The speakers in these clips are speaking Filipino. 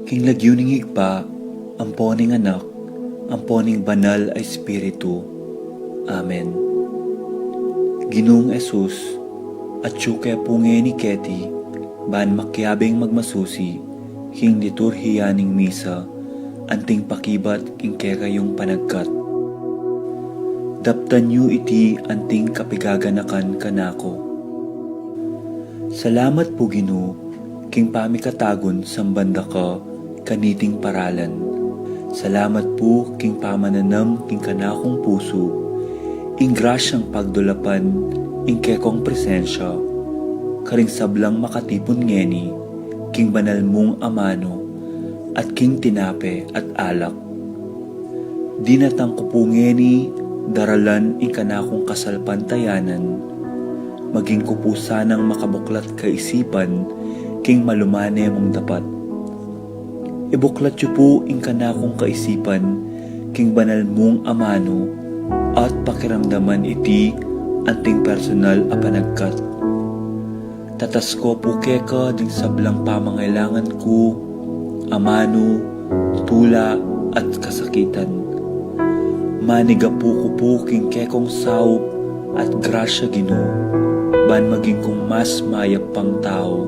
King lagyuning higpa, amponing anak, amponing banal ay Espiritu. Amen. Ginoong Esus, at syuke punge ni Keti, ban makyabing magmasusi, king liturhiyaning misa, anting pakibat king kayong panagkat. Daptan yu iti anting kapigaganakan kanako. Salamat po Ginoo, king pamikatagon sambanda ka, kaniting paralan. Salamat po king pamananam king kanakong puso, ing grasyang pagdulapan, ing kekong presensya, karing sablang makatipon ngeni, king banal mong amano, at king tinape at alak. Dinatang ko po ngeni, daralan ing kanakong kasalpantayanan, maging ko po sanang makabuklat kaisipan, king malumane mong dapat. Ibuklat yu po ing kanakong kaisipan, king banal mong amano, at pakiramdaman iti anting personal a panagkat. Tatas ko po keka ding sablang pamangailangan ko, amano, tula at kasakitan. Maniga po ko po king kekong saup at grasya Ginoo, ban maging kong mas mayap pang tao.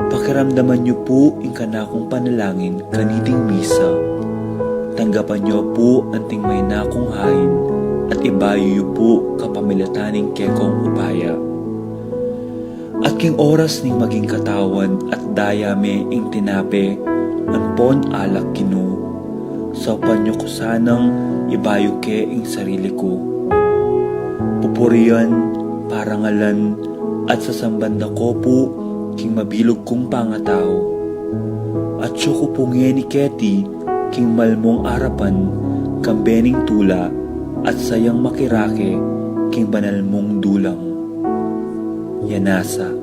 Pakiramdaman niyo po ing kanakong panalangin kaniting misa. Tanggapan niyo po anting may nakong hain at ibayo niyo po kapamilataning kekong upaya. At king oras ning maging katawan at dayame ing tinape, anpon alak Ginoo. Saupan niyo ko sanang ibayo ke ing sarili ko. Pupurian, parangalan, at sasambanda ko po king mabilog kong pangatao. At siyo ko punge ni Keti, king malmong arapan, kambening tula, at sayang makirake, king banal mong dulang. Yanasa.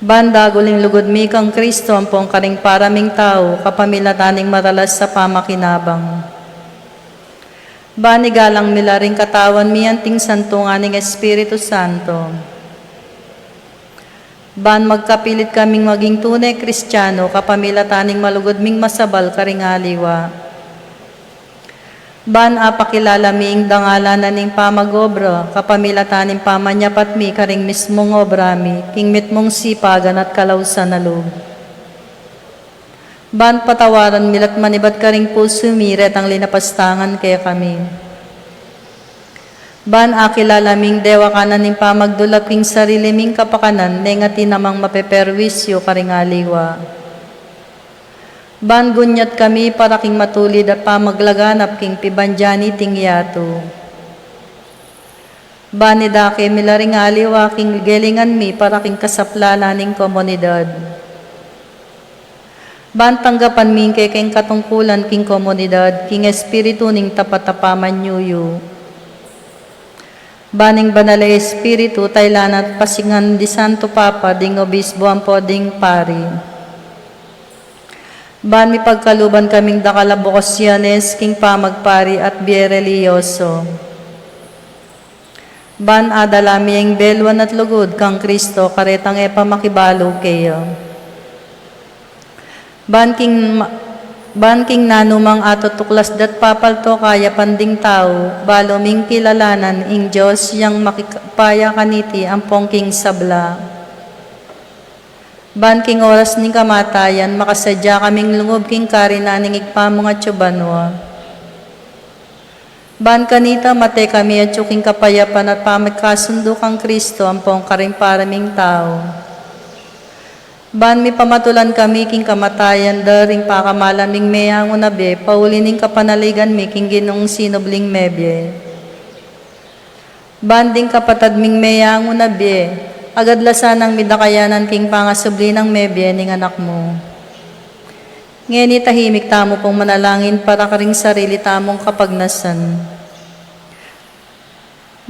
Banda guling lugod mi kang Kristo ampong karing paraming tao kapamilataning maralas sa pamakinabang. Bani galang milaring katawan mi anting santunganing Espiritu Santo. Ban magkapilit kaming maging tunay Kristiyano kapamilataning malugod ming masabal karing aliwa. Ban apakilala miing dangalanan ning pamagobra, kapamilataning pamanyapat mi karing mismong obra mi, king mitmong sipagan at kalawsan na loob. Ban patawaran milat manibat karing puso mi, retang linapastangan kaya kami. Ban akilala ming dewa kanan ning pamagdulap king sarili ming kapakanan, nengati namang mapeperwisyo karing aliwa. Ban gunyat kami para king matulid at pamaglaganap king pibanjani ting yato. Ban idake milaring aliwa king gelingan mi para king kasaplana ning komunidad. Ban tanggapan mi king katungkulan king komunidad, king espiritu ning tapatapaman nyuyo. Baning banal espiritu taylan at pasingan di Santo Papa ding obisbo ampo ding pari. Ban mi pagkaluban kaming dakalabokosyanes, king pamagpari at bierelioso. Ban adalami ang belwan at lugod kang Kristo, karetang epa makibalo kayo. Ban king nanumang atotuklas dat papalto kaya panding tao, baloming kilalanan ing Diyos yang makipaya kaniti ampong king sabla. Ban king oras ning kamatayan, makasadya kaming lungob king karinaning igpamo nga tsubanwa. Ban kanita mate kami at tsuking kapayapan at pamagkasundo kang Kristo ampong karimparaming tao. Ban mi pamatulan kami king kamatayan daring pakamalaming meyang unabe, paulining kapanaligan mi king ginong sinobling mebye. Ban ding kapatad ming meyang unabe, agad lasanang midakayanan king pangasubli ng mebye ning anak mo. Ngeni tahimik tamo pong manalangin para karing sarili tamong kapagnasan.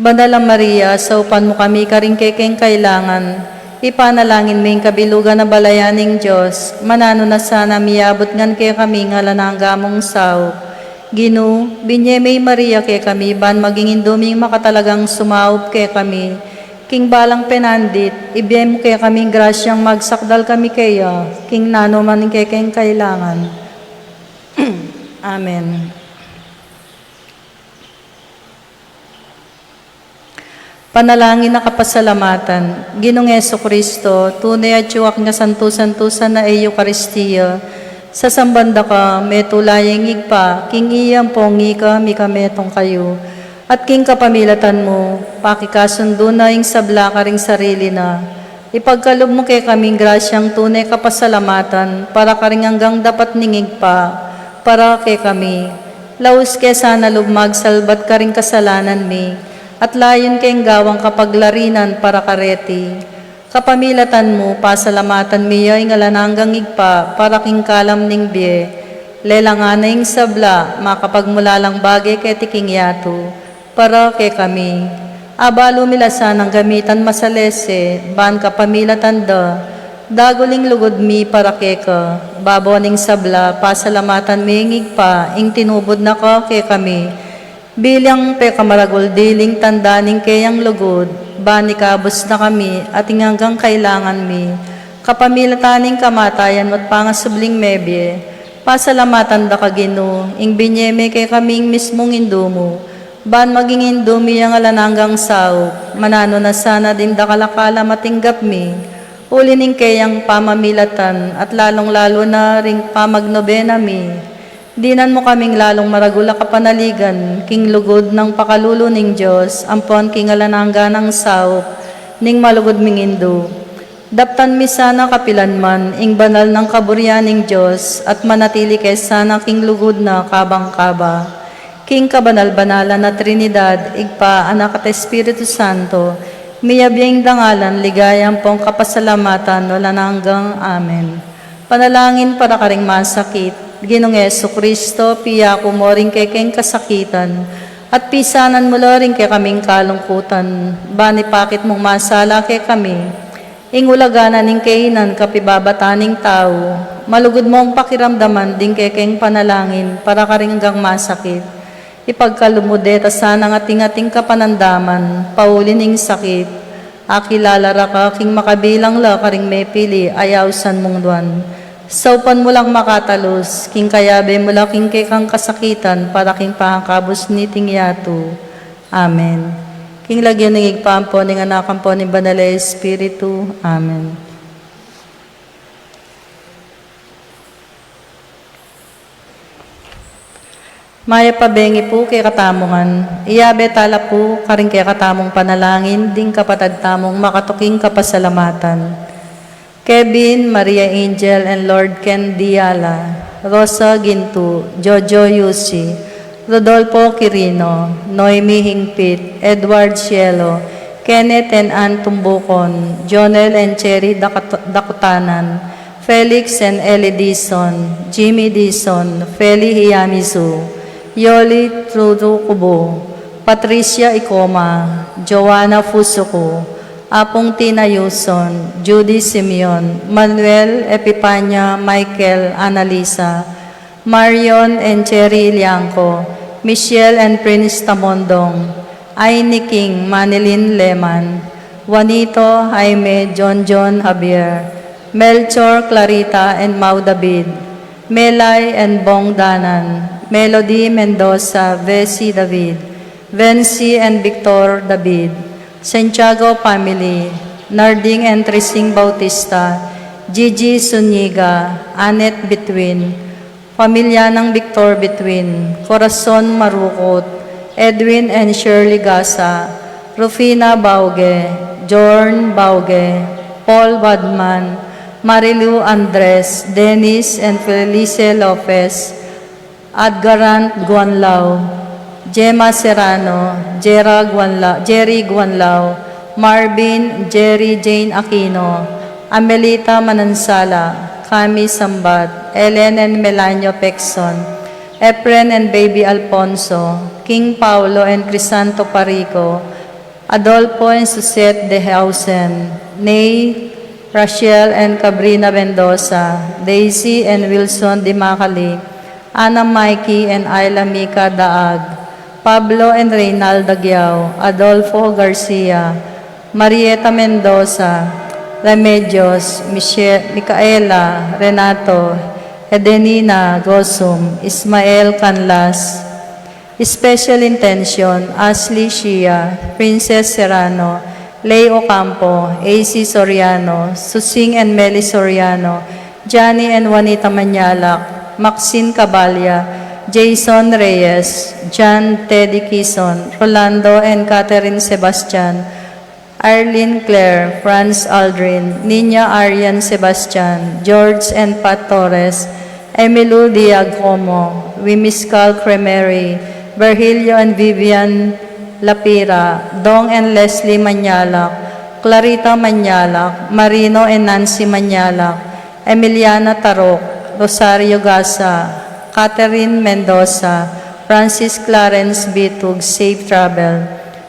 Bandalang Maria, saupan mo kami karing kekeng kailangan, ipanalangin mo yung kabilugan na balayaning Diyos, manano na sana miyabot ngan kaya kami ngalanangga mong sao. Ginu, binye may Maria kaya kami, ban maging induming makatalagang sumaup kaya kami, king balang penandit, ibiyay mo kaya kaming grasyang magsakdal kami kaya, king nano man kaya kayong kailangan. Amen. Panalangin na kapasalamatan, Ginong Jesucristo, tunay at yuwak nga santusan-tusan na Eucharistia, sa sambanda ka, metulayang igpa, king iyang pongi ka, mikametong kayo, at king kapamilatan mo, pakikasundo na ing sabla ka ring sarili na, ipagkalob mo kay kaming grasyang tunay kapasalamatan, para ka ring hanggang dapat ningig pa, para kay kami. Laus kay sana lubmag salbat ka ring kasalanan mi, at layon kayong gawang kapaglarinan para kareti. Kapamilatan mo, pasalamatan mi ay ngalananggang igpa, para king kalam ning biye, lelanganay sabla, makapagmulalang bagay kay tiking yato, para kay kami. Abalo milasan ang gamitan masalese, ban kapamilatan da, daguling lugod mi para kay ka, baboning sabla, pasalamatan mi ngigpa, ing tinubod na ka kay kami, bilang pe kamaragol diling tandaning kayang lugod, bani kabos na kami at hanggang kailangan mi. Kapamilataning kamatayan at pangasubling mebye, pasalamatan da kagino, ing binyeme kay kaming mismong indumo, ban maging indumi ang alananggang sao, manano na sana din da kalakala matinggap mi, ulining kayang pamamilatan at lalong-lalo na ring pamagnobena mi. Dinan mo kaming lalong maragula kapanaligan, king lugod ng pakalulo ning Diyos, ampon king alanangga ng sao, ning malugod ming indo. Daptan mi sana kapilan man, ing banal ng kaburyan ning Diyos, at manatili kay sana king lugod na kabang-kaba. King kabanal-banala na Trinidad, igpa, anak at Espiritu Santo, miyabiyang dangalan, ligayang pong kapasalamatan, wala na hanggang amen. Panalangin para karing masakit, Ginong Jesucristo, piya ko mo rin kay keng kasakitan, at pisanan mo rin kay kaming kalungkutan, bani pakit mong masala kay kami, ingulaganan ning kainan kapibabataning tao, malugod mong pakiramdaman din kay keng panalangin, para karinggang masakit, ipagkalumudeta sana ng ating-ating kapanandaman, paulining sakit, akilalara ka, king makabilang la karing may pili, ayawsan mong duwan. Saupan mo lang makatalos, king kayabe mo lang king kang kasakitan, para king pangkabos ni tingyato. Amen. King lagyan ng igpampo, ng anakam po ni Banal Espiritu. Amen. Maya pabengi po kay katamungan, iyabe tala po karing kay katamong panalangin, ding kapatad tamong makatuking kapasalamatan. Kevin, Maria Angel, and Lord Ken Diala, Rosa Gintu, Jojo Yusi, Rodolfo Quirino, Noemi Hingpit, Edward Cielo, Kenneth and Ann Tumbukon, Jonel and Cherry Dakutanan, Felix and Ellie Dison, Jimmy Dison, Feli Hiyamizu, Yoli Trudukubo, Patricia Ikoma, Joanna Fusuko, Apong Tina Yuson, Judy Simeon, Manuel Epipanya, Michael Analisa, Marion and Cherry Ilianco, Michelle and Prince Tamondong, Aini King, Manilin Leman, Juanito, Jaime, John Javier, Melchor, Clarita, and Mau David, Melay and Bong Danan, Melody Mendoza, Vesi David, Vency and Victor David, Santiago family, Narding and Trising Bautista, Gigi Zuniga, Annette Betwin, pamilya ng Victor Betwin, Corazon Marukot, Edwin and Shirley Gasa, Rufina Bauge, Jorn Bauge, Paul Wadman, Marilu Andres, Dennis and Felice Lopez, Adgarant Guanlao, Gemma Serrano, Jerry Guanlao, Marvin Jerry Jane Aquino, Amelita Manansala, Cami Sambat, Ellen and Melanio Pexon, Efren and Baby Alfonso, King Paulo and Crisanto Parico, Adolfo and Susette de Hausen, Nay, Rachel and Cabrina Mendoza, Daisy and Wilson Di Macali, Ana Mikey and Ayla Mika Daag, Pablo and Reynaldo Giao, Adolfo Garcia, Marieta Mendoza, Remedios, Micaela, Renato, Edenina Gosum, Ismael Canlas. Special intention, Ashley Shia, Princess Serrano, Lay Ocampo, AC Soriano, Susing and Meli Soriano, Johnny and Juanita Manyalak, Maxine Cabalya, Jason Reyes, John Teddy Quezon, Rolando and Catherine Sebastian, Arlene Claire, Franz Aldrin, Nina Arian Sebastian, George and Pat Torres, Emilu Diagomo, Wimiskal Cremery, Virgilio and Vivian Lapira, Dong and Leslie Manyalak, Clarita Manyalak, Marino and Nancy Manyalak, Emiliana Tarok, Rosario Gasa, Catherine Mendoza, Francis Clarence Bitug, Safe Travel,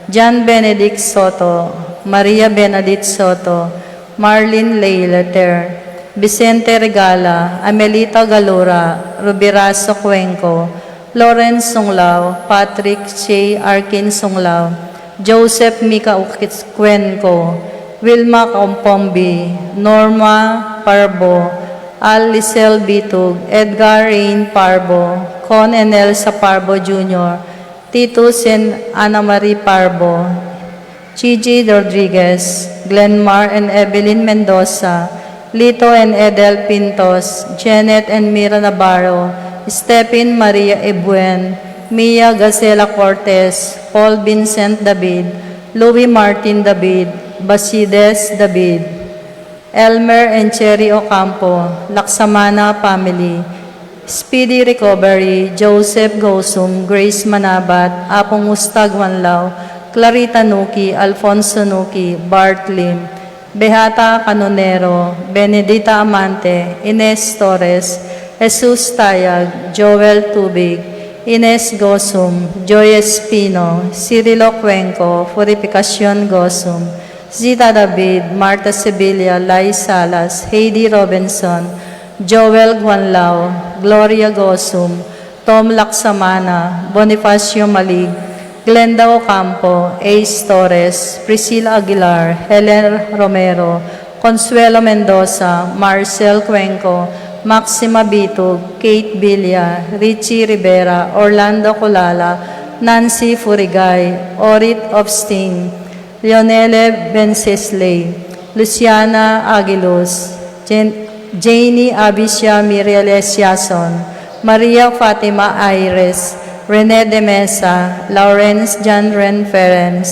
John Benedict Soto, Maria Benedict Soto, Marlene Leileter, Vicente Regala, Amelita Galura, Rubiraso Cuenco, Lawrence Sunglao, Patrick Shea Arkin Sunglao, Joseph Mika Cuenco, Wilma Compombi, Norma Parbo, Al Lisel Bitug, Edgar Rain Parbo, Con and Elsa Parbo Jr., Titus and Ana Marie Parbo, Gigi Rodriguez, Glenmar and Evelyn Mendoza, Lito and Edel Pintos, Janet and Mira Navarro, Stephen Maria Ebuen, Mia Gacela Cortez, Paul Vincent David, Louis Martin David, Basides David, Elmer and Cherry Ocampo, Laksamana Family, Speedy Recovery, Joseph Gosum, Grace Manabat, Apong Mustag Wanlaw, Clarita Nuki, Alfonso Nuki, Bart Lim, Behata Canonero, Benedita Amante, Ines Torres, Jesus Tayag, Joel Tubig, Ines Gosum, Joy Espino, Cirilo Cuenco, Purificacion Gosum, Zita David, Marta Sevilla, Lai Salas, Heidi Robinson, Joel Guanlao, Gloria Gosum, Tom Laksamana, Bonifacio Malig, Glenda Ocampo, Ace Torres, Priscilla Aguilar, Helen Romero, Consuelo Mendoza, Marcel Cuenco, Maxima Bitug, Kate Villa, Richie Rivera, Orlando Colala, Nancy Furigay, Orit Obsting, Leonele Bencesley, Luciana Aguilos, Janie Abisha Miriales Yason, Maria Fatima Aires, Rene de Mesa, Lawrence John Ren Ferenc,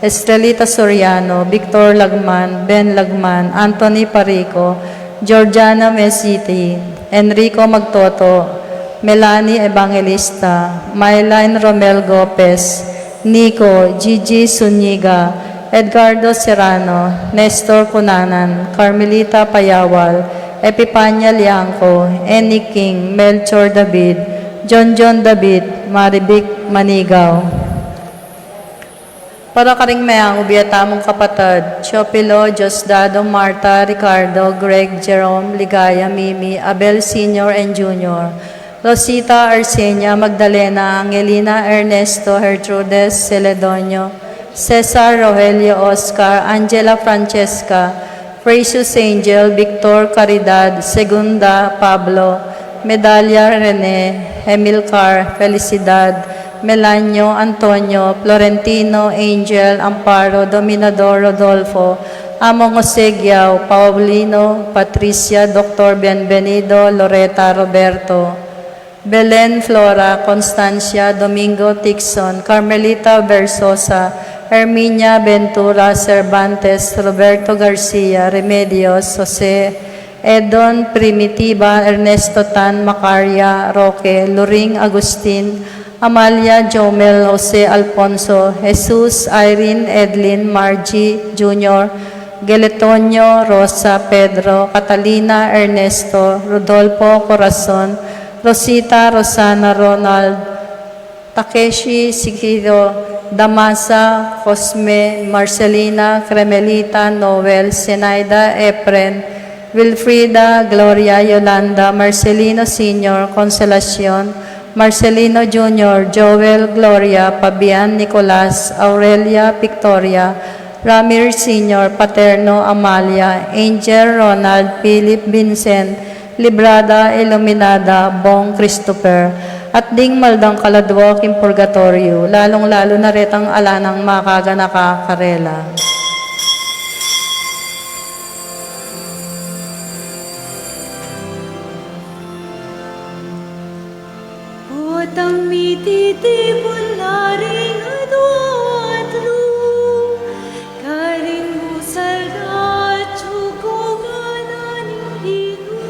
Estrelita Soriano, Victor Lagman, Ben Lagman, Anthony Parico, Georgiana Mesiti, Enrico Magtoto, Melanie Evangelista, Myline Romel Gopez, Nico, Gigi Zuniga, Edgardo Serrano, Nestor Cunanan, Carmelita Payawal, Epipanya Liangco, Annie King, Melchor David, John David, Maribic Manigaw. Para karing mayang ubiyatamong kapatad, Chopilo, Diosdado, Marta, Ricardo, Greg, Jerome, Ligaya, Mimi, Abel Sr. and Jr., Rosita, Arsenia, Magdalena, Angelina, Ernesto, Gertrudes, Celedonio, Cesar, Rogelio, Oscar, Angela Francesca, Precious Angel, Victor Caridad, Segunda, Pablo, Medalla, Rene, Emilcar, Felicidad, Melanio, Antonio, Florentino, Angel, Amparo, Dominador, Rodolfo, Among Jose Giao, Paulino, Patricia, Dr. Bienvenido, Loretta Roberto, Belen Flora, Constancia, Domingo Tixon, Carmelita Versosa, Herminia Ventura Cervantes, Roberto Garcia, Remedios, Jose Edon Primitiva, Ernesto Tan Macaria, Roque, Luring Agustin, Amalia Jomel, Jose Alfonso, Jesus, Irene, Edlin, Margie Jr., Geletonio, Rosa, Pedro, Catalina, Ernesto, Rodolfo Corazon, Rosita, Rosana, Ronald, Takeshi, Sikido, Damasa, Cosme, Marcelina, Cremelita, Noel, Senaida, Efren, Wilfrida, Gloria, Yolanda, Marcelino Sr., Consolacion, Marcelino Jr., Joel, Gloria, Fabian, Nicolas, Aurelia, Victoria, Ramir Sr., Paterno, Amalia, Angel, Ronald, Philip, Vincent, Librada, Iluminada, Bong, Christopher, at ding maldang kaladwak in purgatorio, lalong-lalo na retang alanang makaga nakakarela. Potang mititipon na rin adwatlo, karing busal na tsukuganan hinu.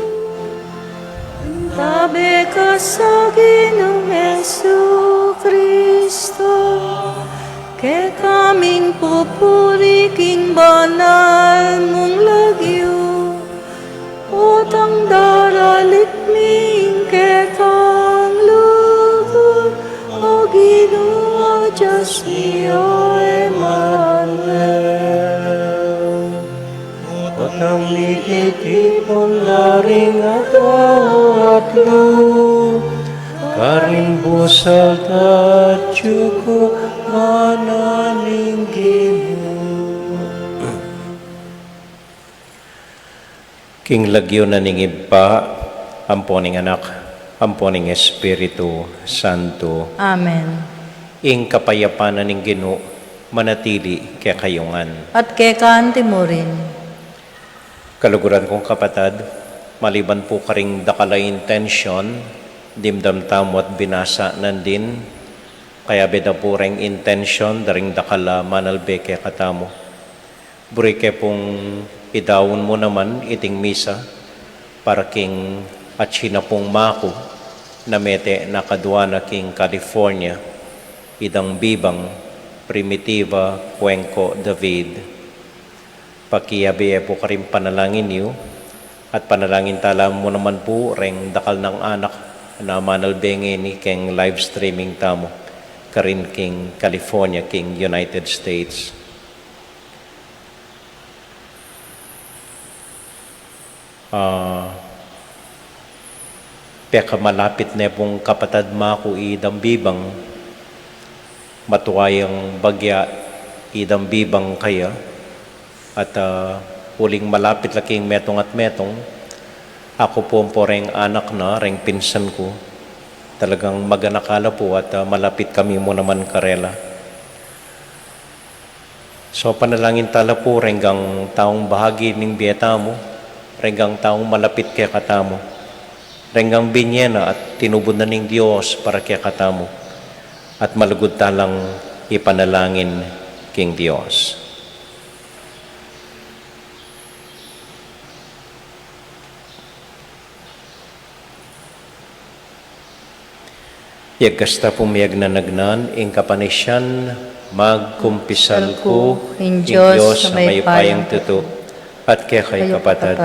Tabi ka sa Ginoong Hesu Kristo, ke kaming pupuri king banal mong lagyo, utang daralit ming ke kang lugod, o Ginoo Diyos iyo Emmanuel. Otang mititipon laring atlo, karing busal tatsuko mananing King lagyo na ningib pa, amponing anak, amponing Espiritu Santo, Amen. ing kapayapanan ning Ginoo manatili kay kayungan. At kay kaan timurin, Kaluguran kong kapatid, maliban po karing dakala intensyon, dimdam tamo at binasa nandin, kaya beda po ring intensyon, daring dakala manalbe kay katamo. Buri kay pong idawon mo naman iting misa, para king at sina pong mako, na mete nakadwana king California, idang bibang, Primitiva, Cuenco, David. Pakiyabi po karim panalangin niyo, at panalangin tala mo naman po reng dakal ng anak na manalbengi ni king live streaming tamo karin king California, king United States. Peka malapit na pong kapatad mako idang bibang, matuwayang bagya idang bibang kaya, at uling malapit laking metong at metong, ako po reng anak na, reng pinsan ko, talagang maganakala po at malapit kami mo naman karela. So panalangin tala po renggang taong bahagi ng biyeta mo, renggang taong malapit kay katamo, renggang binyena at tinubod na ng Diyos para kay katamo, at malugod talang ipanalangin king Diyos. Yagkasta pumiyag na nagnan, ing kapanisyan, magkumpisal ko, in ing Diyos Diyos sa sa may may payang tuto, at kaya kay kapatid.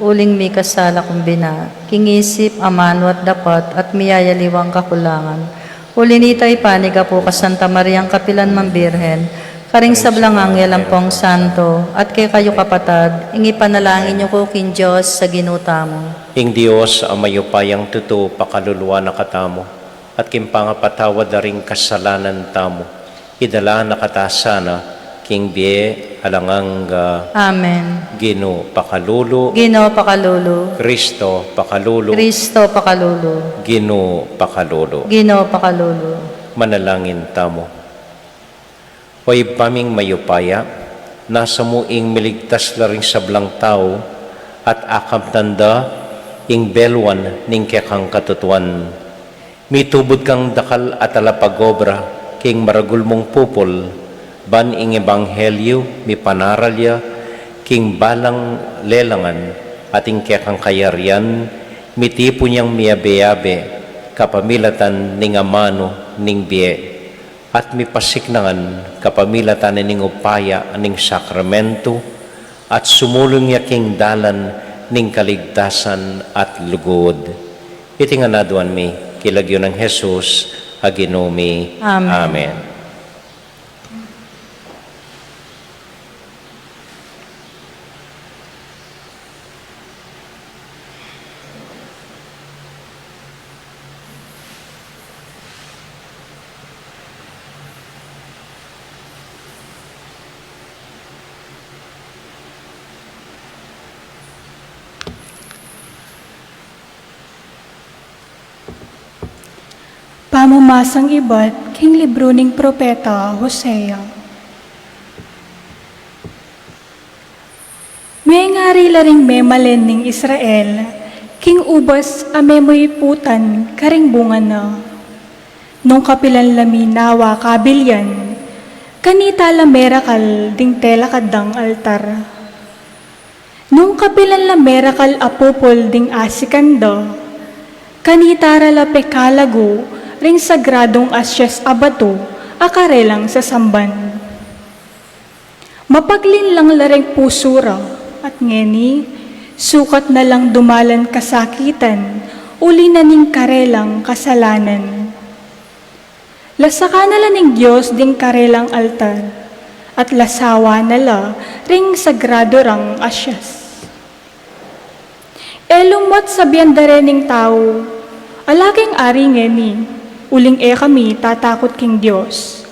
Uling mi kasala kumbina, kingisip, amano at dapat, at miyayaliwang kakulangan. Uli nita ipaniga po ka Santa Mariang Kapilan Mambirhen, karing sablang anghel ang pong santo, at kay kayo kapatid, ingi panalangin niyo ko kin Diyos sa ginuta mo. Ing Diyos ang mayupayang tuto, pakaluluwa na katamo, at kimpangapatawad na ring kasalanan tamo, idala na katasana, king bie alanganga, Amen. Gino pakalulu, Ginoo pakalulu, Kristo pakalulu, Kristo pakalulu, Gino pakalulu. Ginoo pakalulu. Manalangin tamo. Hoy paming mayupaya, nasa muing miligtas laring sablang tao, at akam tanda, ing belwan ning kekang katutuan. Mitubod kang dakal at alapagobra, king maragul mong pupol, ban ing ebanghelyo, mi panaralya, king balang lelangan, ating kekang kayarian, mitipo niyang miyabe-yabe, kapamilatan ning amano ning biye, at mipasiknangan kapamilatan ning upaya ning sakramento, at sumulong niya king dalan ning kaligtasan at lugod. Iti nga naduan mi, kilagyo ng Jesus, aginumi. Amen. Amen. Pamumasang iba't king libro ning propeta Hosea. May ngari laring memalen ning Israel, king ubas amemoy putan karing bunga na. Nung kapilan lami nawa kabilyan, kanita la merakal ding tela kadang altar. Nung kapilan la merakal apopol ding asikanda, kanitara la pekalago, ring sagradong asyes abato, akarelang sa samban. Mapaglin lang lareng pusura, at ngeni, sukat na lang dumalan kasakitan, uli na ning karelang kasalanan. Lasaka na lang ning Diyos ding karelang altar, at lasawa na la ring sagrado rang asyes. Elumot sabihan dare ning tao, alaking ari ngeni, uling kami tatakot king Diyos.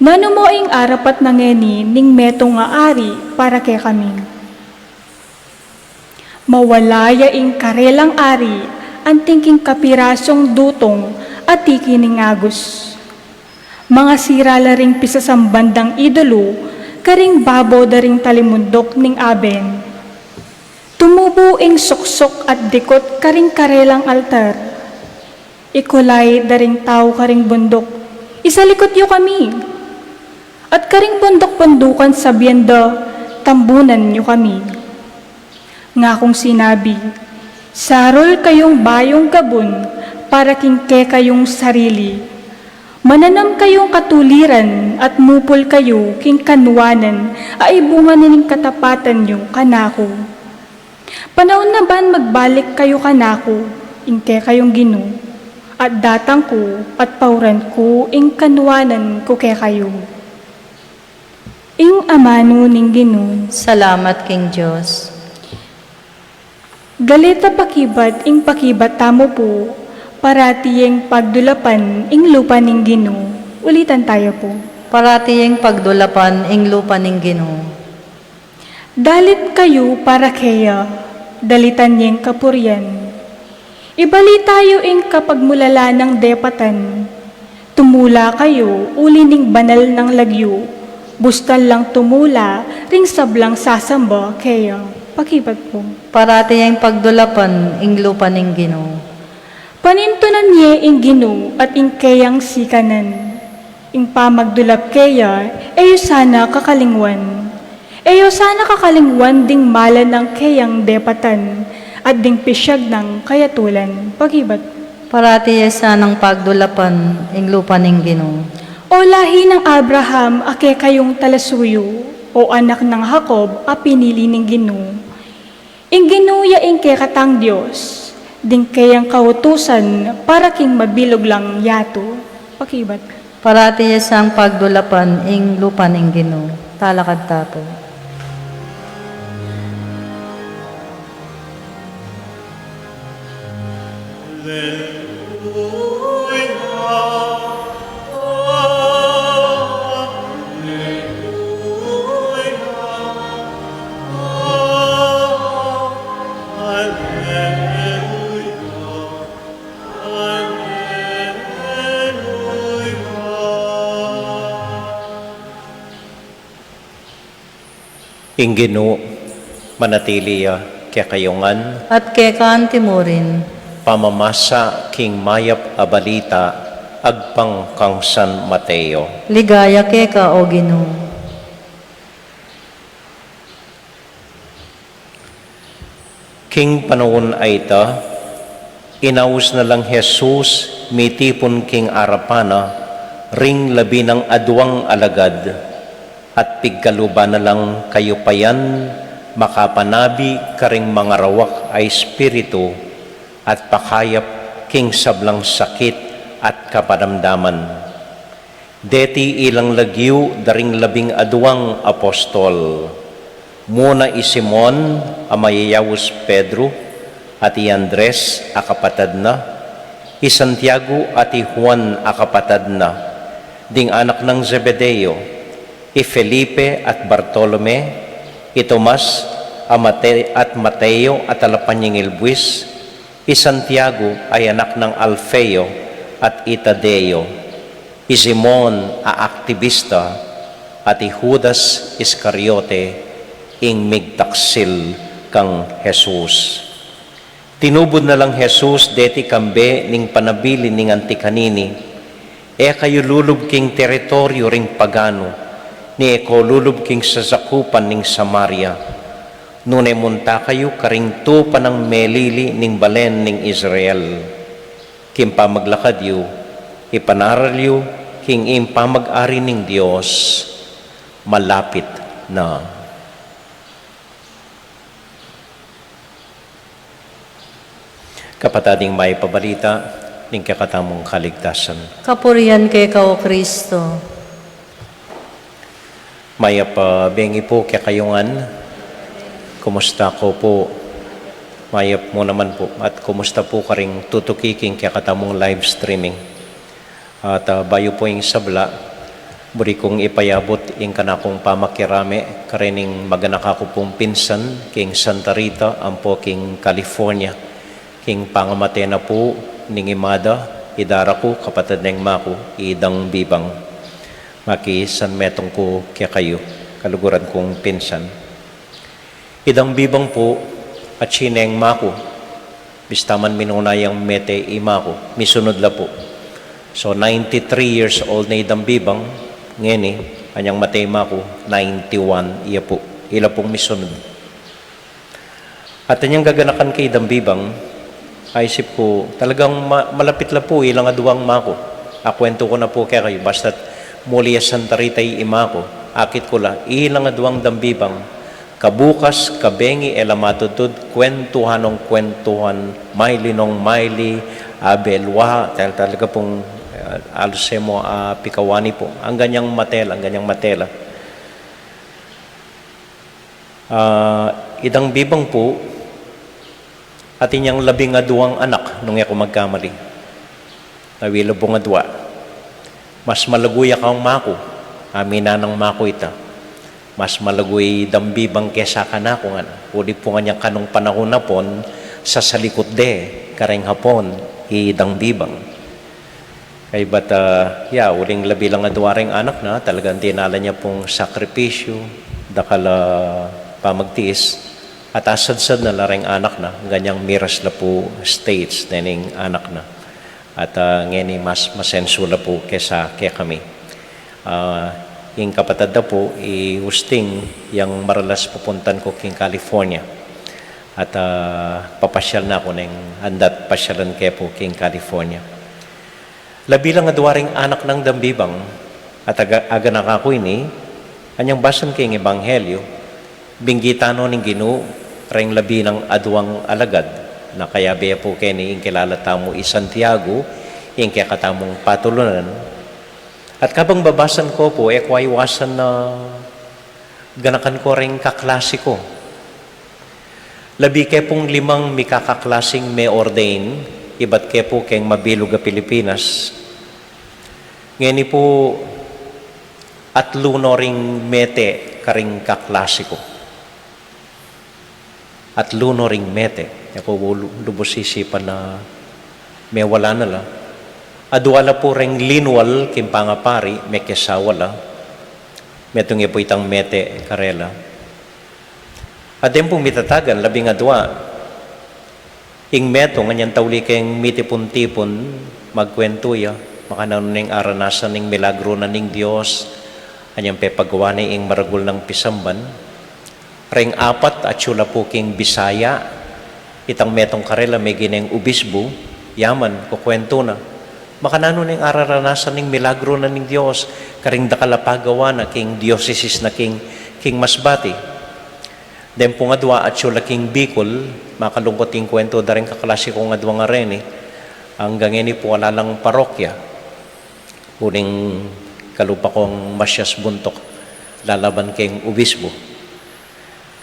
Nano mo ing arapat na ngeni ning metong nga ari para ke kami. Mawalaya ing karelang ari anting king kapirasong dutong at tiki ning agos. Mga sirala ring pisasambandang idolo, karing babo daring talimundok ning aben. Tumubo ing suksok at dikot karing karelang altar. Ikulay daring tao karing bundok, isalikot yu kami. At karing bundok-bundukan sa biyenda, tambunan yu kami. Nga kong sinabi, sarol kayong bayong gabon, para kingke kayong sarili. Mananam kayong katuliran, at mupol kayo king kanwanan, ay bunga nining katapatan yung kanako. Panahon na ban magbalik kayo kanako, ingke kayong Ginoo. At datang ko at pauran ko ing kanwanan ko kay kayo. Ing amano ning Ginoo. Salamat king Diyos. Galita pakibat ing pakibat tamo po, parati ing pagdulapan ing lupa ning Ginoo. Ulitan tayo po. Parati yung pagdulapan ing lupa ning Ginoo. Dalit kayo para kaya, dalitan niyeng kapuryan. Ibali tayo ing kapagmulala ng depatan. Tumula kayo, uli ning banal ng lagyo. Bustan lang tumula, ring sablang sasamba, kaya pakibat po. Parati yung pagdulapan ing lupa ning Ginoo. Panintunan niya ing Ginoo at ing kayang sikanan. Ing pamagdulap kaya, eyo sana kakalingwan. Eyo sana kakalingwan ding mala ng kayang depatan. At ding pisyag ng kayatulan, pagibat. Parati sanang pagdulapan ing lupa ning Ginoo. O lahi ng Abraham, ake kayong talasuyo, o anak ng Jacob, a pinili ning Ginoo. Ing ginuya ing kekatang Diyos, ding kayang kautusan, para king mabilog lang yato, pagibat. Parati sang pagdulapan ing lupa ning Ginoo. Talakad tapo. Inggino, manatili kaya kayongan, at kay kaantimurin. pamamasa king mayap a balita, agpang kang San Mateo. Ligaya kay ka o Ginoo. King panahon ay ita, inaus na lang Jesus, mitipon king arapana, ring labi ng adwang alagad, at pigkaluba na lang kayo payan, makapanabi karing mga rawak ay espiritu, at pakayap king sablang sakit at kapadamdaman. Deti ilang lagyu daring labing adwang apostol. Muna i Simon, amayayawos Pedro, at i Andres, akapatad na, i Santiago at i Juan, akapatad na, ding anak ng Zebedeo, i Felipe at Bartolome, i Tomas at Mateo at alapanyang Ilbuis, i Santiago ay anak ng Alfeo at i Tadeo, i Simon a aktivista, at i Judas Iscariote, ing migtaksil kang Jesus. Tinubod na lang Jesus deti kambe ning panabili ning antikanini, kayo lulub king teritoryo ring pagano, ni eko lulub king sasakupan ning Samaria, nune munta kayo karing tupa ng melili ning balen ning Israel. Kimpa maglakad yu, ipanaral yu, king impa mag-ari ning Diyos, malapit na. Kapatading may pabalita, ning kakatamong kaligtasan. Kapurian kay ka o Kristo. May bengi po kaya kayongan. Kumusta ko po? Mayap mo naman po. At kumusta po karing tutukiking kaya katamong live streaming. At bayo po yung sabla, buri kong ipayabot yung kanakong pamakirame, karining maganak ako pong pinsan, king Santa Rita, ang po king California. King pangamate na po, ning imada, idara ko, kapatid ng mako, idang bibang. Maki San Metong ko kaya kayo, kaluguran kong pinsan. Idang bibang po, at sineng mako, bistaman minunayang mete imako, misunod la po. So 93 years old na idang bibang, ngeni, anyang mate mako, 91, iya po, ila pong misunod. At anyang gaganakan kay idang bibang, isip ko, talagang malapit la po, ilang aduang mako. Akwento ko na po kaya kayo, basta't muli Santa Rita imako, akit ko la, ilang aduang dambibang, kabukas, kabengi, elamatutod, kwentuhan, maili nong maili, abelwa, talaga pong alusemo, pikawani po, ang ganyang matela. Idang bibang po, at inyang labing aduang anak nung ako magkamali. Nawilabong adwa. Mas malaguya kang mako. Amina ng mako ita. Mas malaguy dambibang kesa ka na kung ano. Uli po nga niyang kanong panahon na pon, sa salikot de, kareng hapon, idang bibang. Kay ba't, uling labi lang adwa ring anak na, talagang dinala niya pong sakripisyo, dakala pamagtiis. At asad-sad na laring anak na, ganyang miras na po states na ning anak na. At ngeni mas masensula po kesa kami. Yung kapatid na po, i-husting yung maralas pupuntan ko king California. At papasyal na ako ng handat pasyalan kaya po king California. Labilang adwaring anak ng dambibang, at aga nakako ini, kanyang basan king ebanghelyo, binggitano ning Ginoo ring labi ng adwang alagad na kaya beya po kini ing kilala tamo i Santiago ing kaya katamong patulunan. At kabang babasan ko po kwaiwasan na ganakan ko ring kaklasiko. Labi kaya pong limang mikakaklasing may ordain, iba't kaya po kayong mabilog a Pilipinas. Ngayon po at luno ring mete karing kaklasiko. At luno ring mete. Ako lubos isipan na may wala na la. Adwala po ring linwal kimpangapari, may kesawala. Metong ipo itang mete karela. At din pong mitatagan, 12. Ing metong, ganyan tawli kayong mitipon-tipon, magkwentuya, makananon ng aranasan ng milagro na ng Diyos, anyang pepagawa na ing maragul ng pisamban. Ring 4, at sula po king Bisaya, itang metong karela may gineng ubisbo, yaman, kukwento na. Makanano ng araranasan ng milagro na ng Diyos, karing dakalapagawa na king diocese na king Masbati. Den po nga dua at sula king Bicol, makalungkot yung kwento da rin kaklase ko nga dua nga rin hanggang ini po alalang parokya. Uling kalupa kong Masyas Buntok, lalaban king ubisbo.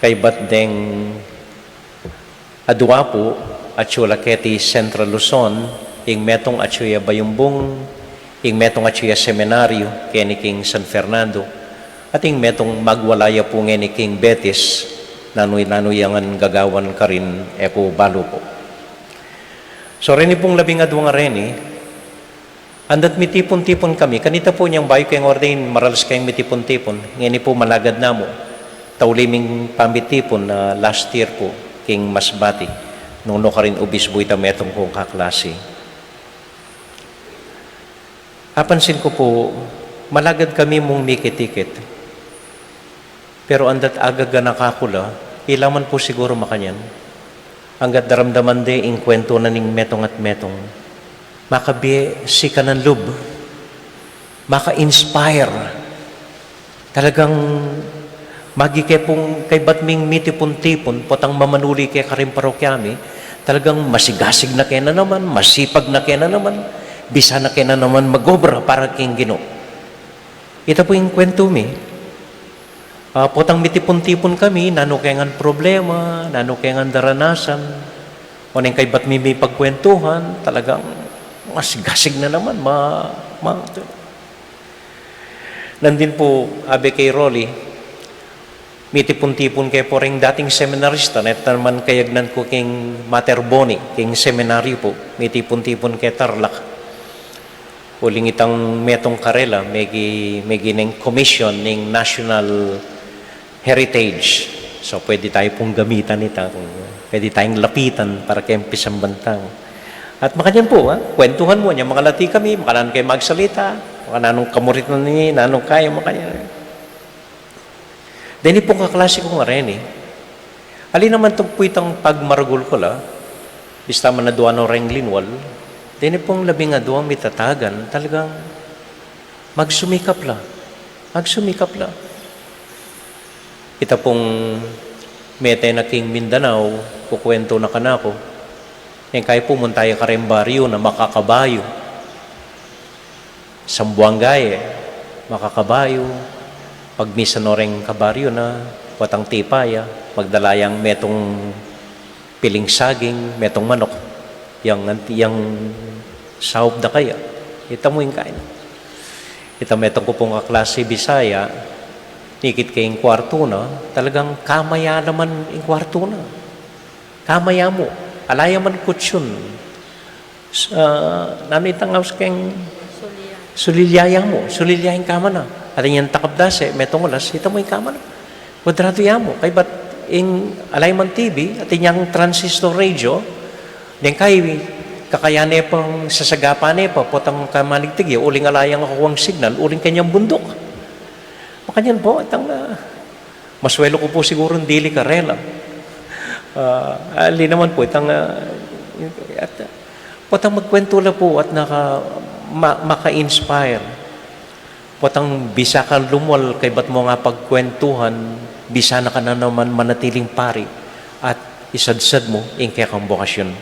Kay bat deng adwa po at sula keti Central Luzon, ing metong atsuya Bayumbong, ing metong atsuya Seminaryo, kini king San Fernando, at ing metong magwalaya po ni king Betis, nanuyangan gagawan ka rin, eko balo po. So rin pong 12 nga rin andat mitipon-tipon kami, kanita po niyang bayo kayong ordain, maralas kayong mitipon-tipon, ngayon po malagad na mo, tauliming pamitipon na last year po, king Masbati, nung no ka rin ubisbo ita metong kong kaklase. Napansin ko po, malagad kami mong mikit-tikit. Pero andat agaga nakakula, ilaman po siguro makanyan. Hanggat daramdaman de ing kwento na ning metong at metong. Makabi si kanan lub. Maka-inspire. Talagang magike pong kay batming mitipon-tipon, potang mamanuli kay karim parokyami, talagang masigasig na kaya na naman, masipag na kaya na naman, bisa na kaya na naman magobra para king Ginoo. Ito po yung kwento mi. Potang mitipon-tipon kami, nano kaya nga problema, nano kaya nga daranasan, o nang kay ba't may pagkwentuhan, talagang masigasig na naman. Nandin po, abe kay Rolly, mitipon-tipon kay po rin dating seminarista, na naman kayagnan ko king Mater Boni, king seminaryo po, mitipon-tipon kay Tarlac. Uling itang metong karela, may gineng commission ng National Heritage. So, pwede tayo pong gamitan ito. Pwede tayong lapitan para kayong pisambantang. At makanyan po, kwentuhan mo niya, makalati kami, makanan kayo magsalita, makananong kamurit na niya, nanong kaya, makanyan. Dahil pong kaklase ko nga rin alin naman itong po itang pagmaragul ko la, bista man na duwa no reng linwal, dahil pong 12 mitatagan, talagang magsumikap la. Magsumikap la. Ita pong mete na king Mindanao, kukwento na kanako, yung kaya pumuntaya ka rin baryo na makakabayo. Sambuangaye, makakabayo, pagmisa no rin kabaryo na, watang tipaya, magdalayang metong piling saging, metong manok, yang sahop da kaya. Ita mo yung kain. Ita metong ko pong kaklase Bisaya, nikit kayong kwarto na, talagang kamaya naman yung kwarto na. Kamaya mo. Alaya man kutsyon. Nanitang haus kayong sulilyayang mo. Sulilyayang kama na. Alay yung takabdase, metong ulas, ita mo yung kama na. Kwadrado ya mo. Kaya ba't yung alay man TV, at yung transistor radio, yung kay kakayane pang sasagapane pa, potang kamaligtig, uling alayang ako ang signal, uling kanyang bundok. Makanyan po, itang maswelo ko po siguro dili karela. Ali naman po, itang potang magkwento la po at maka-inspire. Potang bisa ka lumwal kay ba't mo nga pagkwentuhan, bisa na ka na naman manatiling pari at isadsad mo yung kaya kang bokasyon.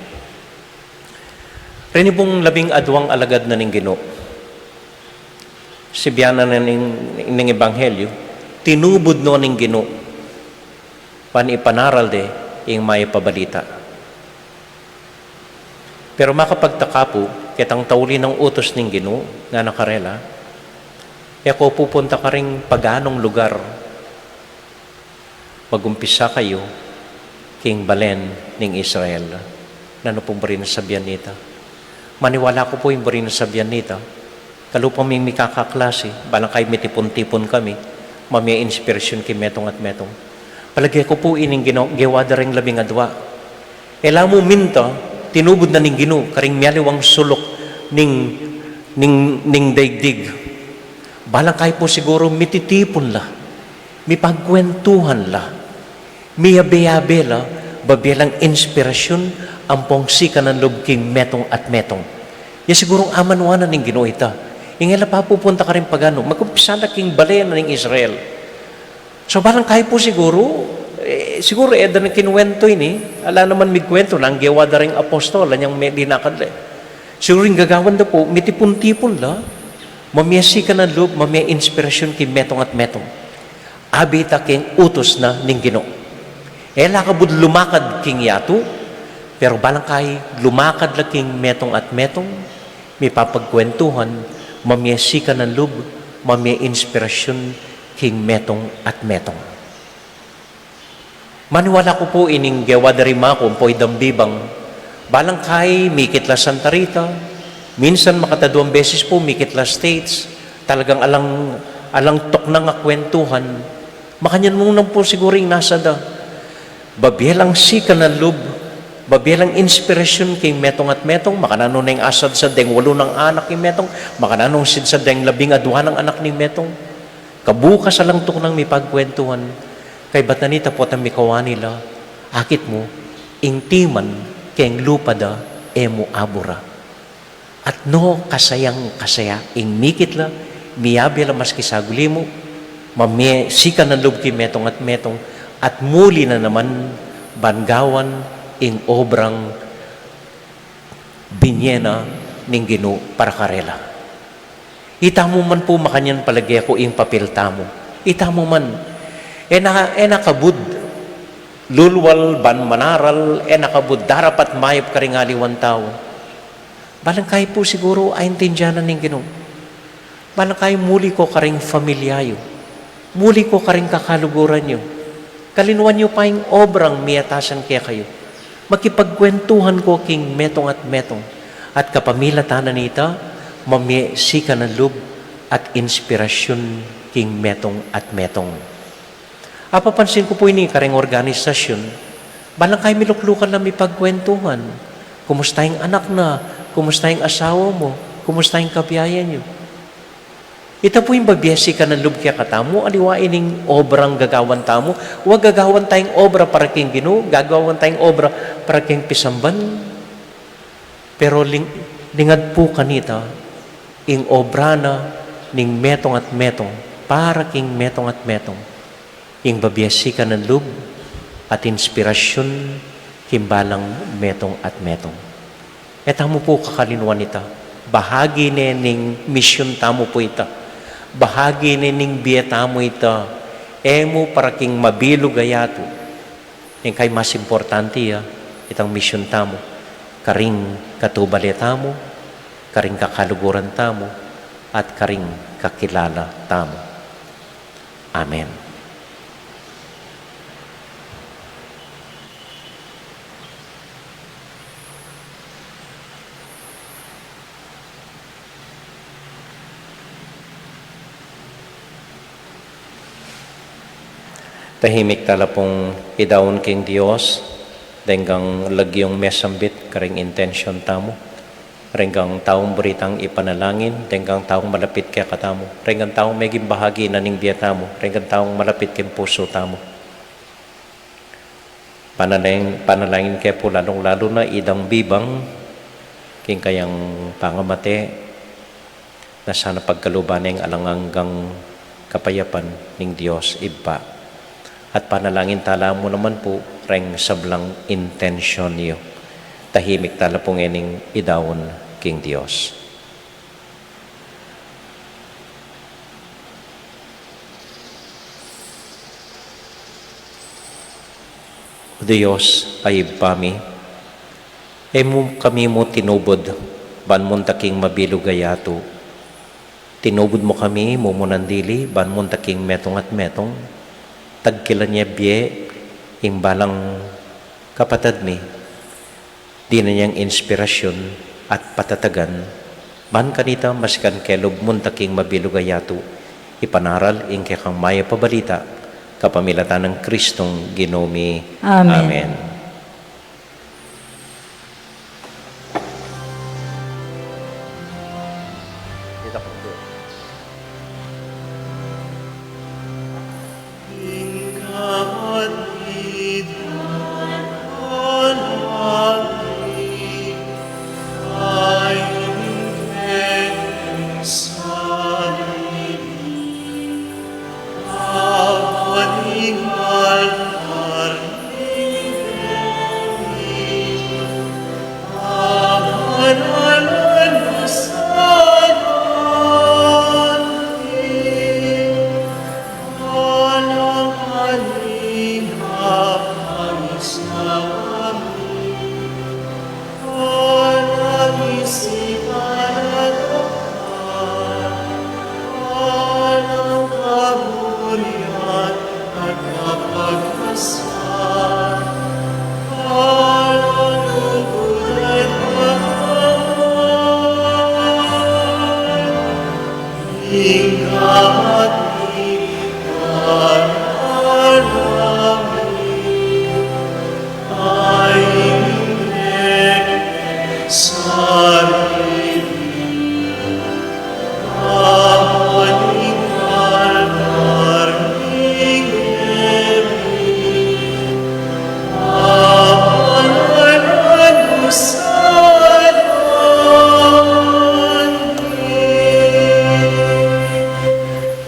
Rini pong 12 alagad na ning Ginoo. Sibiyana na ning Ebanghelyo, tinubod no ning Ginoo. Panipanaral de, yung may pabalita. Pero makapagtaka po, kitang tauli ng utos ning Ginoo, nga nakarela, ako pupunta ka ring paganong lugar. Pag-umpisa kayo, king Balen ning Israel. Nano pong ba rin nasabihan nita? Maniwala ko po yung barin na sabihan nita. Kalupang may mikakaklase, balang kayo mitipon-tipon kami, mamaya inspirasyon kay metong at metong. Palagi ko po ining gawa da ring labing adwa. Ela mo minta, tinubod na ning Ginoo karing miyaliwang sulok ning daigdig. Balang kay po siguro mititipon la, mipagkwentuhan la, miyabe-yabe la, babilang inspirasyon ang pongsi ka ng lubking metong at metong. Ya sigurong amanwanan ning Ginoo ita. Ingela pa pupunta ka rin pagano, magkumpisa na king balayan ng Israel. So balang kay po siguro, siguro da na kinuwento ini, ala naman migkwento na ang gawa da ring apostol, anyang may linakad la. Siguro yung gagawan da po, mitipon-tipon la, mamiyasi ka ng loob, mamiyay inspirasyon king metong at metong. Abita king utos na ning Ginoo. Lakabud lumakad king yato, pero balang kay lumakad la king metong at metong, may papagkwentuhan, mamiyasi ka ng loob, mamiyay inspirasyon king metong at metong. Maniwala ko po ining gawa dari mako, po'y dambibang, balang kay mikit la Santa Rita, minsan makatadwang beses po mikit la States, talagang alang tok na nga kwentuhan, makanyan mo nang po siguro yung nasa da, babilang sika ng loob, babilang inspirasyon king metong at metong, makananong na yung asad sa deng walo ng anak ni metong, makananong sid sa deng labing adwa ng anak ni metong, kabukas alang tok nang mipagkwentuhan, kay batanita po ang mikawa nila, akit mo, ingtiman, keng lupada, emo abura. At no kasayang kasaya, ing mikit la, miyabi la maski saguli mo, sika ng loob king metong at muli na naman, bangawan, ing obrang binyena ning Ginoo para karela. Ita mo man po makanyan palagi ako ing papel tamo. Ita mo man, nakabud, lulwal ban manaral, nakabud, darapat mayop karingaliwan tao. Balang kayo po siguro ay intindyanan ning Ginoo. Balang kayo muli ko karing familyayo. Muli ko karing kakaluguran nyo. Kalinuan nyo pa yung obrang miyatasan kaya kayo. Makipagkwentuhan ko king metong at metong at kapamilatanan nita mamiyasika ng loob at inspirasyon king metong at metong. Apapansin ko po ini karing organisasyon, balang kayo miluklukan na mipagkwentuhan. Kumusta yung anak na? Kumusta yung asawa mo? Kumusta yung kabiyayan nyo? Ito po yung babiyasika ng loob kaya katamo, aliwain ng obrang gagawan tamo. Huwag gagawan tayong obra para king Ginoo, gagawan tayong obra para king pisamban. Pero lingad po kanita, ing obra na ning metong at metong, para king metong at metong, ing babiyasika ng loob at inspirasyon kimbalang metong at metong. Eta mo po kakalinuan ita, bahagi ning misyon tamo po ita. Bahagi ning biyeta mo ita, emo para king mabilo gayato. Yung kay mas importante itang misyon tamo, karing katubaleta mo, karing kakaluguran tamo, at karing kakilala tamo. Amen. Tahimik tala pong idawon king Dios, denggang lagyong mesambit karing intention tamo, renggang taong beritang ipanalangin, denggang taong malapit kaya katamo, renggang taong meging bahagi na ning biya tamo, renggang taong malapit king puso tamo. Panalangin kaya po lalong-lalo na idang bibang, king kayang pangamate, na sana pagkaluban ng alanganggang kapayapan ning Dios iba. At panalangin tala mo naman po, reng sablang intention niyo. Tahimik tala pong ening idawon king Dios. Dios ay pami, emo kami mo tinubod, ban muntaking mabilugayato. Tinubod mo kami, mumunandili, ban muntaking metong at metong, tagkilan niya biye, ing balang kapatad mi, di na niyang inspirasyon at patatagan, ban kanita maskan kelob muntaking mabilugayato, ipanaral ing kekang maya pabalita, kapamilatan ng Kristong Ginome. Amen. Amen.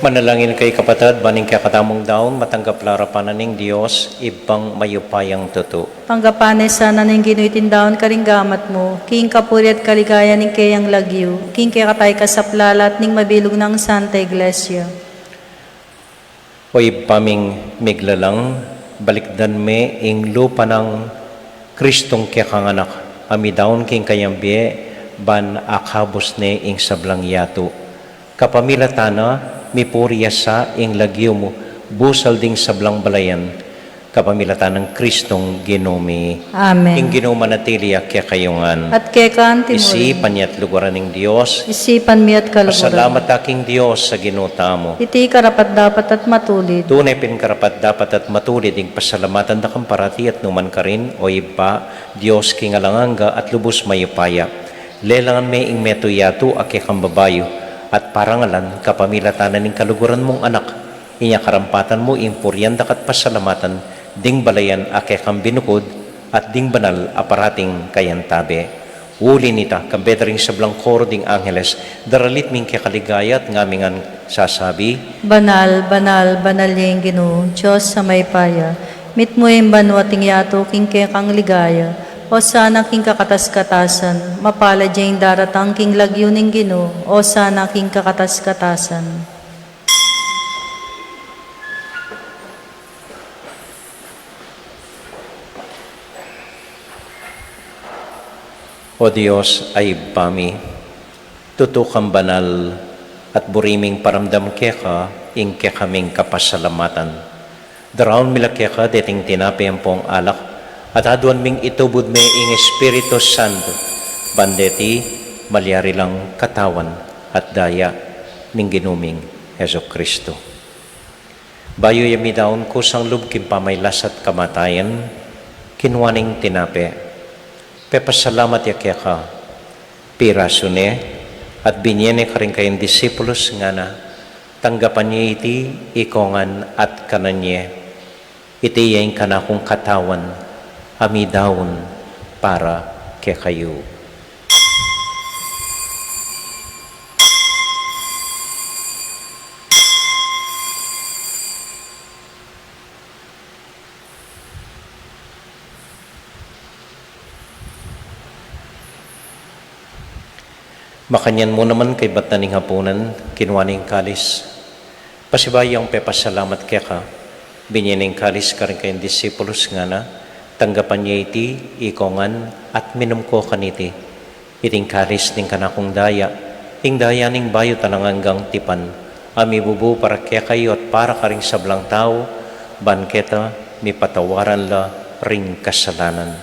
Manalangin kay kapatid, baning kakatamong daon, matanggap larapan ng Diyos, ibang mayupayang tuto. Panggapanay sana ning ginuitin daon karing gamat mo, king kapuri at kaligaya ning kayang lagyo, king kaya katay kasaplalat ning mabilog ng Santa Iglesia. O ipaming miglalang, balikdan me ing lupa ng Kristong kakanganak, amidaon king kayambiye, ban akabos ne ing sablang yato. Kapamilatana, mipuriya sa ing lagyo mo, busal ding sablang balayan, kapamilatan ng Kristong Ginome. Amen. Ing ginumanatili kaya kayungan. At kaya kanti mo Isipan niya at lugaran ng Diyos. isipan mi at kaluguran. Pasalamat aking Diyos sa ginuta mo. Iti karapat dapat at matulid. Tunay pinkarapat dapat at matulid ing pasalamatan da kamparati at numan ka rin o iba, Diyos kingalanganga at lubos mayupaya. Lelangan may ing metuyato ake kang babayo at parangalan kapamilatanan ng kaluguran mong anak. Inya karampatan mo ing puryanda kat pasalamatan ding balayan ake kang binukod at ding banal aparating kayantabe. Uli nita kambedring sablang koro ding angeles daralit ming kakaligaya at ngamingan sasabi, Banal, banal, banal yung Ginoo, Diyos sa may paya. Mit mo yung banwating yato, king kaya kang ligaya. O sana king kakatas-katasan, mapala diyang daratang king lagyo ning Ginoo. O sana king kakatas-katasan. O Diyos ay bami, tutukang banal at buriming paramdam keka, ing kekaming kapasalamatan. Daraon mila keka, deting tinapi ang pong alak, at aduan ming itubod me ing Espiritu Santo, bandeti, malyari lang katawan at daya ning ginuming Heso Kristo. Bayo yami daon kusang lub kimpamaylas at kamatayan, kinwaning tinapi. Pepasalamat ya kaya ka, pirasune, at binyene ka rin kayong disipulos nga na, tanggapan niya iti, ikongan at kananye, iti yain ka na kong katawan, amidaon para kay kayo. Makanyan mo naman kay bataning hapunan, kinwaning kalis. Pasibayang pepasalamat kaya ka, binyaning kalis ka rin kayong disipulos nga na, tanggapan niya iti, ikongan, at minum ko kaniti. Iting kalis ning kanakong daya, ting daya ning bayo tananganggang tipan, ami bubu para kaya kayo at para ka ring sablang tao, banketa, mi patawaran la ring kasalanan.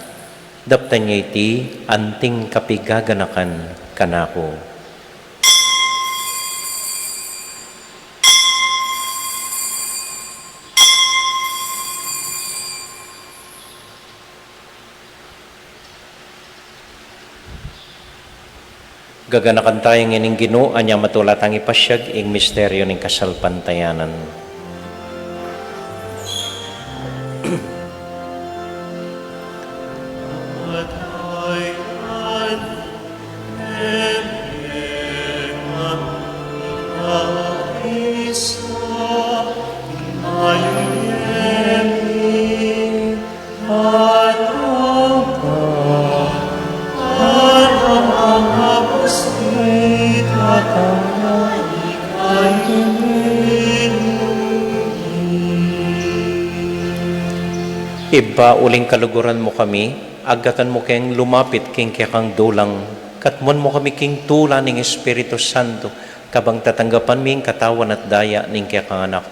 Daptan niya iti, anting kapigaganakan kanako. Gaganakan tayong ining Ginoo anya matulatang ipasyag ing misteryo ning kasalpantayanan. Iba uling kaluguran mo kami, agatan mo kayong lumapit king kang dulang, katmon mo kami king tula ning Espiritu Santo, kabang tatanggapan ming katawan at daya ning kang anak.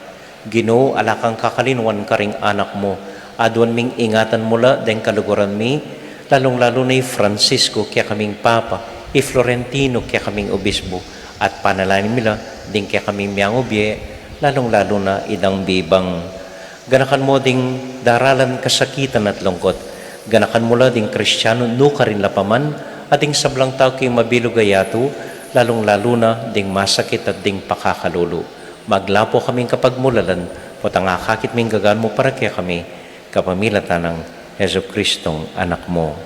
Ginoo, alakang kakalinuan ka ring anak mo, adwan ming ingatan mula deng kaluguran mi, lalong-lalo ni Francisco kaya kaming Papa, i Florentino kaya kaming Obispo, at panalangin nila ding kaya kaming miyang obye, lalong-lalo na idang bibang. Ganakan mo ding daralan kasakitan at lungkot. Ganakan mo la ding Kristiyano no ka rin lapaman at ding sablang tao kay mabilugayato, lalong-lalo na ding masakit at ding pakakalulu. Maglapo kaming kapagmulalan, potang akakit ming gagaan mo para kaya kami, kapamilatan ng Heso Kristong anak mo.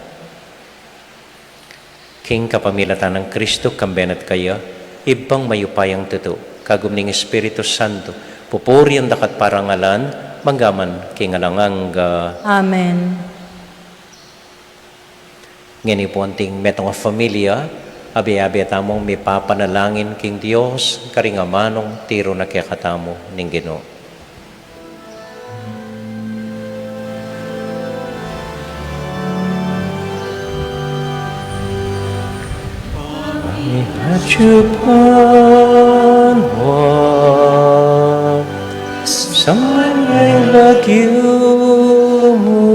King kapamilatan ng Kristo, kambenat kaya, ibang mayupayang tuto, kagum ning Espiritu Santo, pupuri ang dakat parangalan, manggaman kingalangang Amen. ngani po anting metong familia, abi-abi tamong may papanalangin king Dios, karingamanong tiro na kaya katamo ning Ginoo. Panghajupan mo sa may lagyo mo,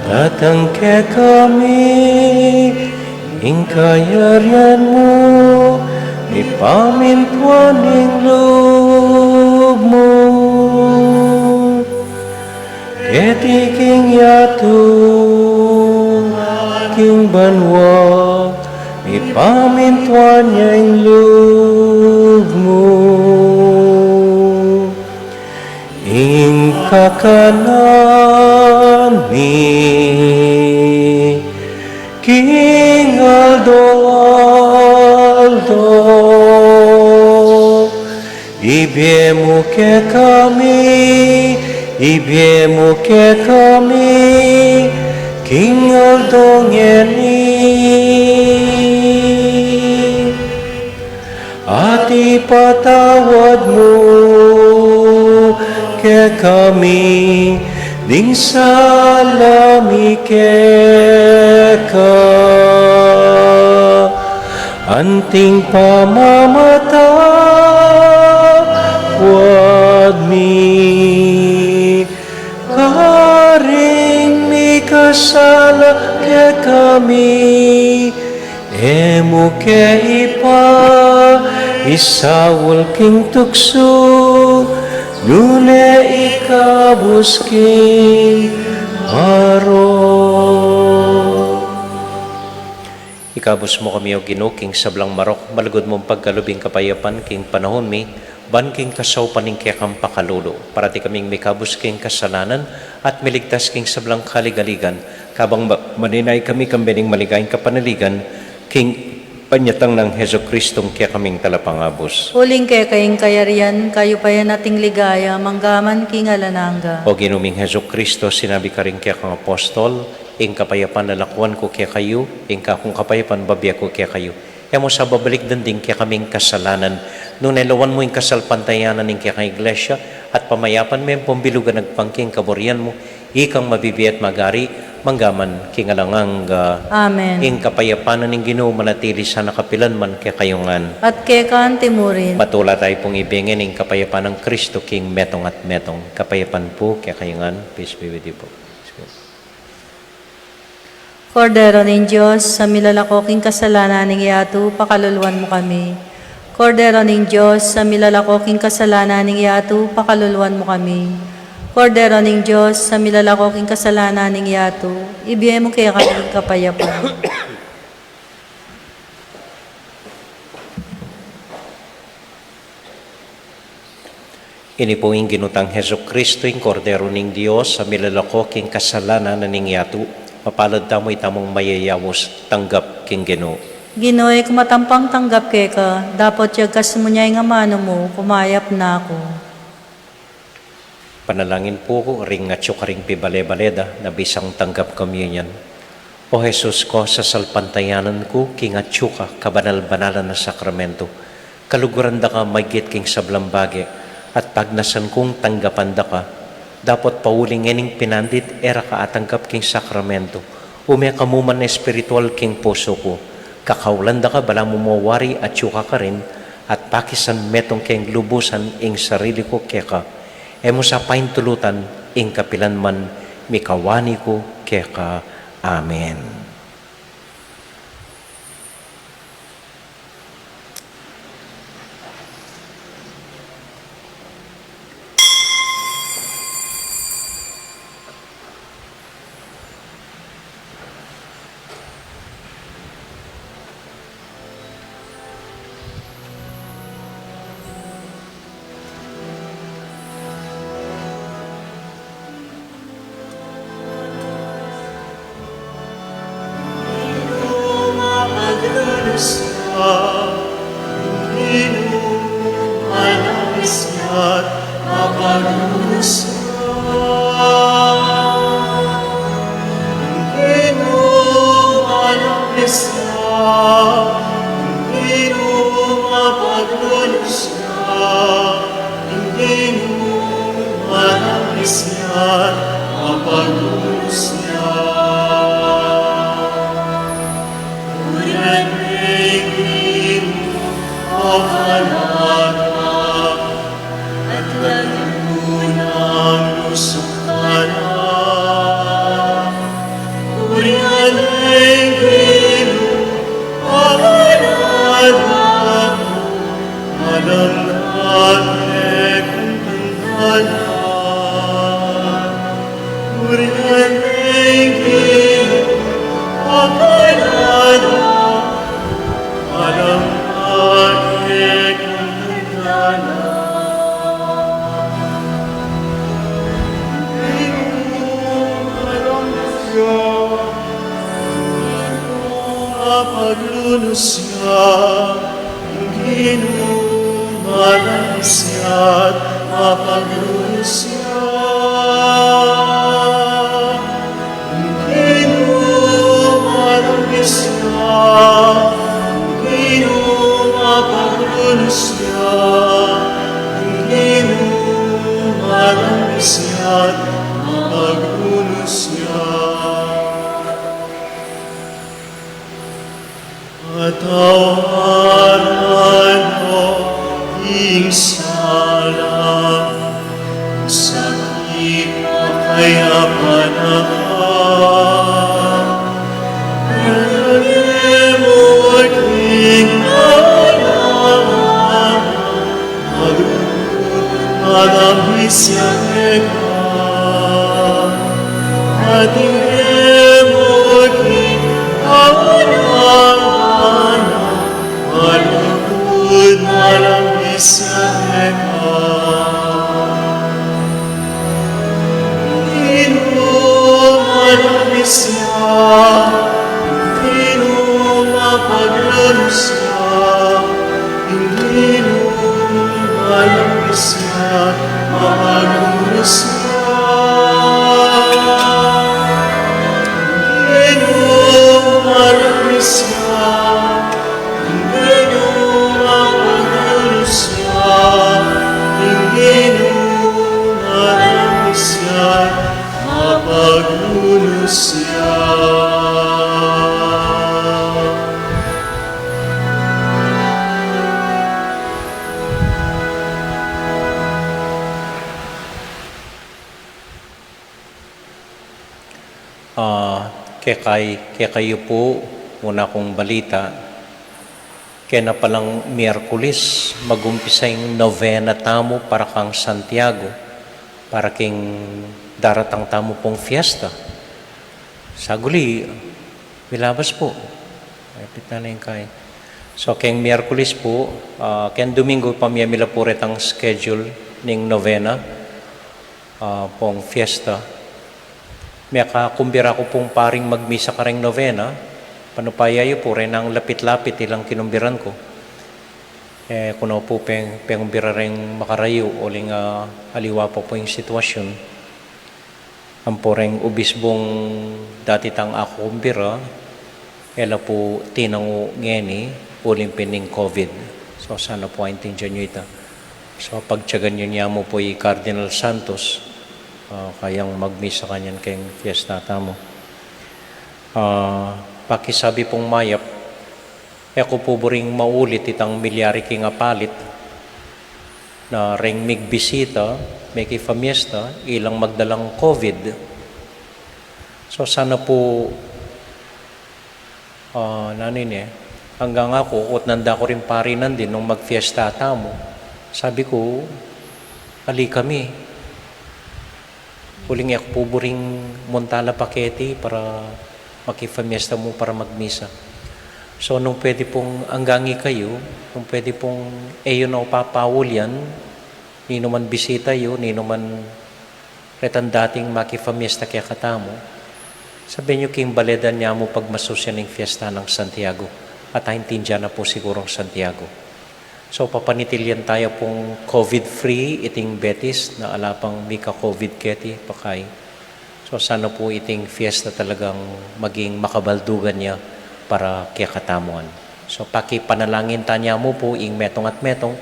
datang ke kami, ingkayarian mo, ipamintuan ng loob mo. Ketiking yato, king banwa, ipamintuan niya ang loob mo. Ing kakanan mi, King Aldo, ibiemu ke kami, King Aldo ngeni, at ipatawad mo ke kami, ding salami ka, anting pamamatawad mi, karing mi kasala ke kami, emo ke ipa, isawal king tukso, nune ikabus king haro. Ikabus mo kami o Ginoo king sablang marok, malagod mong pagkalubing kapayapan king panahon mi, ban king kasaw paning kaya kang pakalulo, parati kaming mikabus king kasalanan at miligtas king sablang kaligaligan, kabang maninay kami kambening maligayang kapanaligan, king panyatang ng Heso Kristong kaya kaming talapangabos. Huling kaya kayong kayarian, kayo pa yan ating ligaya, manggaman king alananga. O ginuming Heso Kristo, sinabi ka rin kaya kang apostol, ing kapayapan lalakwan ko kaya kayo, ing kakong kapayapan babya ko kaya kayo. Kaya mo sa babalik din kaya kaming kasalanan, nung nailawan mo yung kasalpantayanan ng kaya kang iglesia, at pamayapan mo yung pambilugan nagpangking kaburian mo, ikang mabibiyat magari, manggaman kingalangang Amen. ing kapayapanan ng Ginoo manatili sa nakapilan man kaya kayungan. At kaya kaan timurin. Matula tayo pong ibingin ing kapayapan ng Kristo king metong at metong. Kapayapan po kaya kayungan. Peace be with you po. Kordero ng Diyos, sa milalakoking kasalanan ng Iyatu, pakaluluan mo kami. Kordero ng Diyos, sa milalakoking kasalanan ng Iyatu, pakaluluan mo kami. Kordero ng Diyos, sa milalakoking kasalanan ng Iyatu, ibigay mo kaya kami kapayapan. Ini po yung ginutang Heso Kristo, yung kordero ning Diyos, sa milalako king kasalanan na ningyatu, mapalad tamo itamong mayayawos, tanggap king Ginoo. Ginoy, kumatampang tanggap ke ka, dapat yagas mo niya nga mano mo, kumayap na ako. Panalangin po ko, ring at karing pibale-baleda, na bisang tanggap communion. O Jesus ko, sa salpantayanan ko, king at ka, kabanal-banalan na sakramento, kaluguran da ka, maygit king sablambage, at pagnasan kong tanggapan da ka, dapat pauling ening pinandit, era ka atanggap king sakramento, umya kamuman na espiritual king puso ko, kakaulan da ka, bala mo mawari at ka rin, at pakisan metong king lubusan ing sarili ko keka, emo sa paintulutan ing kapilan man, mikawani ko keka. Amen. Kaya kayo po, una kong balita, kaya na palang Miyerkules, mag-umpisa yung novena tamo para kang Santiago, para king daratang tamo pong fiesta. Saguli, milabas po. Repit na yung kain. So, kaya Miyerkules po, kaya Domingo, pamiyamila po rin ang schedule ning novena, pong fiesta. May kakumbira ko pong paring magmisa kareng novena, panupayayo po rin ang lapit-lapit ilang kinumbiran ko. Kuno po pengumbira rin makarayo, uling aliwa po yung sitwasyon. Ang po rin ubisbong dati tang ako kumbira, ela po tinango ngeni, uling pining COVID. So sana po intindihan nyo ito. So pagtyagan nyo niya mo po yung Cardinal Santos, kayang magmisa kanyan kayong fiesta tamo. Pakisabi pong mayap, ako po buring maulit itang milyari king apalit na ring migbisita, may kifamiesta, ilang magdalang COVID. So sana po, hanggang ako, at nanda ko rin parinan din nung magfiesta tamo. Sabi ko, ali kami. Huling ako po buring Montala Paketi para makifamiesta mo para magmisa. So, nung pwede pong anggangi kayo, nung pwede pong na upapawol yan, nino man bisita yun, nino man retan dating makifamiesta kaya katamo, sabihin nyo king baledan niya mo pag masusya ng fiesta ng Santiago. At haintindihan na po sigurong Santiago. So, papanitilyan tayo pong COVID-free, iting Betis, na alapang mika COVID keti, pakay. So, sana po iting fiesta talagang maging makabaldugan niya para kiyakatamuan. So, pakipanalangin tanya mo po ing metong at metong.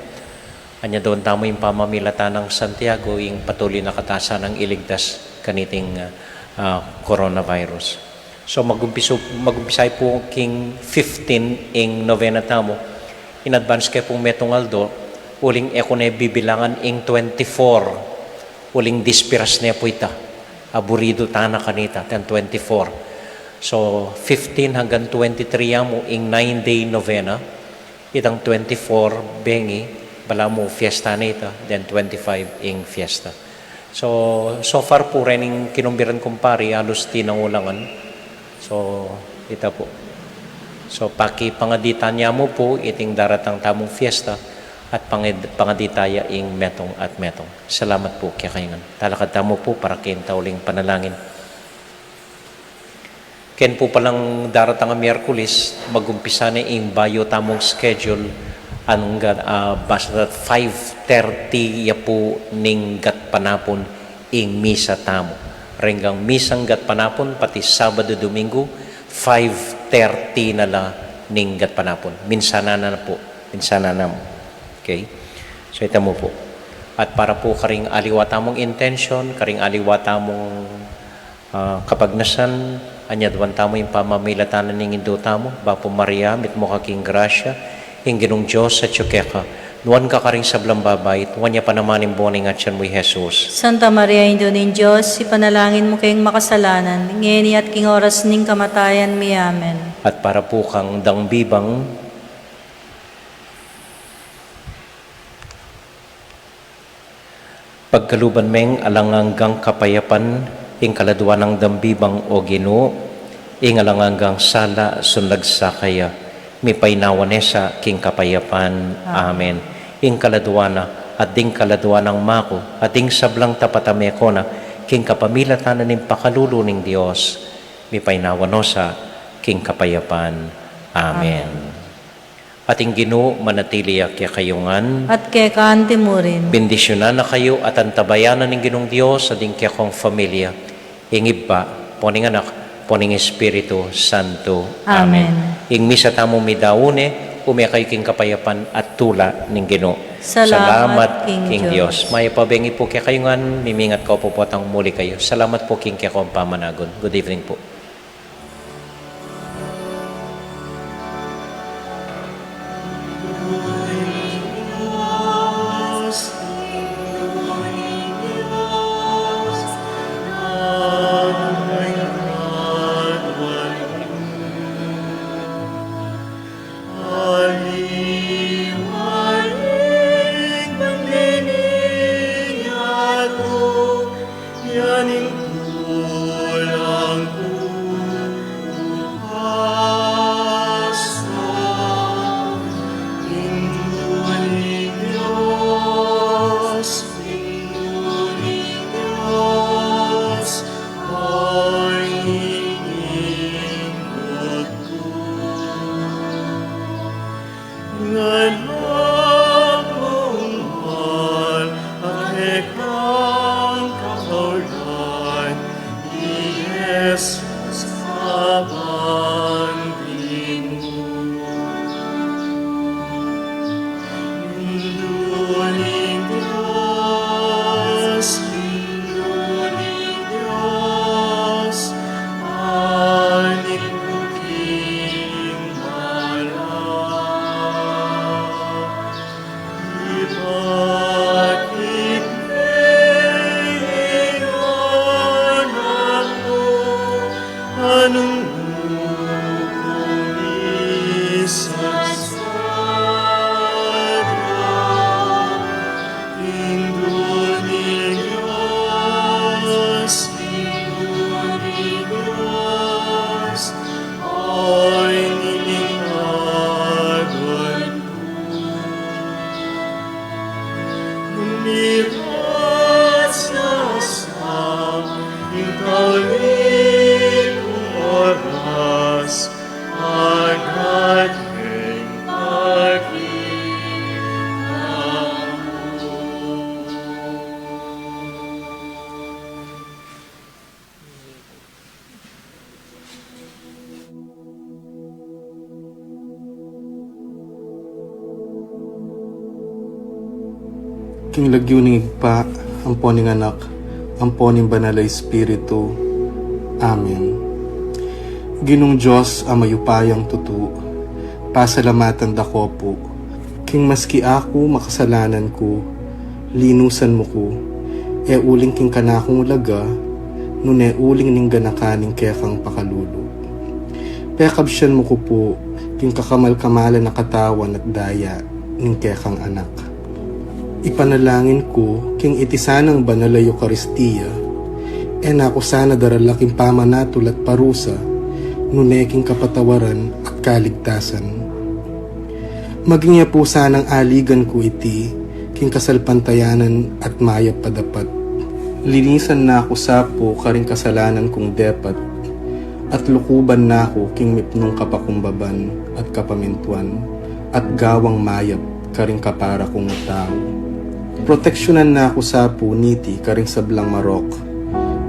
Anya doon tamo yung pamamilata ng Santiago, yung patuloy na katasa ng iligtas kaniting coronavirus. So, magumpisay po king 15 ing novena tamo. In advance kay pong metong aldo, uling eko na bibilangan ing 24. Uling dispiras na po ita. Aburido tana kanita, 10-24. So, 15 hanggang 23 mo ing 9-day novena. Itang 24, bengi, bala mo fiesta na ita, then 25 ing fiesta. So far po rin yung kinumbiran kong pari, halos tinangulangan. So, ita po. So, pangadita niya mo po, iting daratang tamong fiesta, at pangaditaya ing metong at metong. Salamat po kaya kayo. Talakad tamo po para kintauling panalangin. Ken po palang daratang Miyerkules, magumpisa na ing bayo tamong schedule hanggang basta 5:30 ya po ning gat panapon ing misa tamo. Renggang misang gat panapon, pati Sabado, Domingo, 5:30 na la ning gat panapon. Minsana na po. Minsana na mo. Okay? So, ito mo po. At para po karing aliwa tamong intention, karing aliwa tamong kapagnasan, anyadwan tamo yung pamamilatanan ng Indo tamo, Bapo Maria, mit mo kaking grasya, yung ginong Diyos sa tsukeka, nuwan ka karing sablang babay, tuwan niya pa naman yung boning at siyan mo Jesus. Santa Maria, Indo ning Diyos, ipanalangin mo kayong makasalanan, ngeni at king oras ning kamatayan mi. Amen. At para po kang dangbibang, pagkaluban meng alanganggang kapayapan, ing kaladuan ng dambibang o Ginoo, ing alanganggang sala sunlagsakaya, mi painawanesa king kapayapan. Amen. Ing kaladuana at ding kaladuan ng mako at ding sablang tapatame ko na king kapamilatanan ng pakalulu ng Diyos, mi painawanosa king kapayapan. Amen. Ating Ginoo manatili kaya kayungan. At kay kaanti mo rin. Bendisyonan na kayo at antabayanan ng Ginong Diyos sa ding kaya kong familia. Ingib pa, poning anak, poning Espiritu Santo. Amen. Ing misa tamo midaune, umekay king kapayapan at tula ng Ginoo. Salamat King Diyos. May pabengi po kaya kayungan, mimingat ko po ang muli kayo. Salamat po king kaya kong pamanagon. Good evening po. Yaning tulang miras sa italing oras ang ating King lagyuning igpa, amponing anak, amponing banalay espiritu. Amen. Ginong Diyos amayupayang tutu, pasalamatan dako po. King maski ako makasalanan ko, linusan mo ko, uling king kanakong laga, nune uling ning ganakaning kekang pakalulu. Pekabsyan mo ko po, king kakamal-kamalan na katawan at daya, ning kekang anak. Ipanalangin ko, king itisanang banalay Eucharistia, nako sana daralaking pamanatul at parusa, nuneking kapatawaran at kaligtasan. Maging niya po sanang aligan ko iti, king kasalpantayanan at mayap padapat. Linisan na ako sapo karing kasalanan kong depat, at lukuban na ako king mipnong kapakumbaban at kapamintuan, at gawang mayap karing kapara kong tao. Proteksyonan na ako sa puniti karing sablang marok,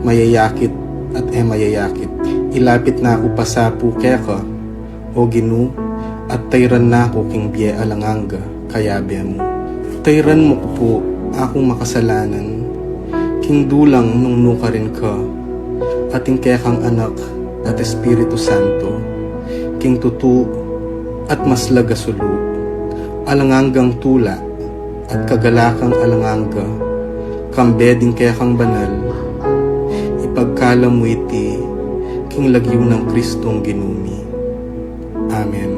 mayayakit at mayayakit. Ilapit na ako pa sa keka, o ginu, at tayran na ako king biye alanganga, kayabe mo. Tayran mo ko po akong makasalanan, king dulang nung nuka rin ka, ating kekang anak at Espiritu Santo, king tutu at maslaga sulu, alanganggang tula, at kagalakang alanganga, kambeding kekang banal, ipagkala mo iti, king lagyo ng Kristong ginumi. Amen.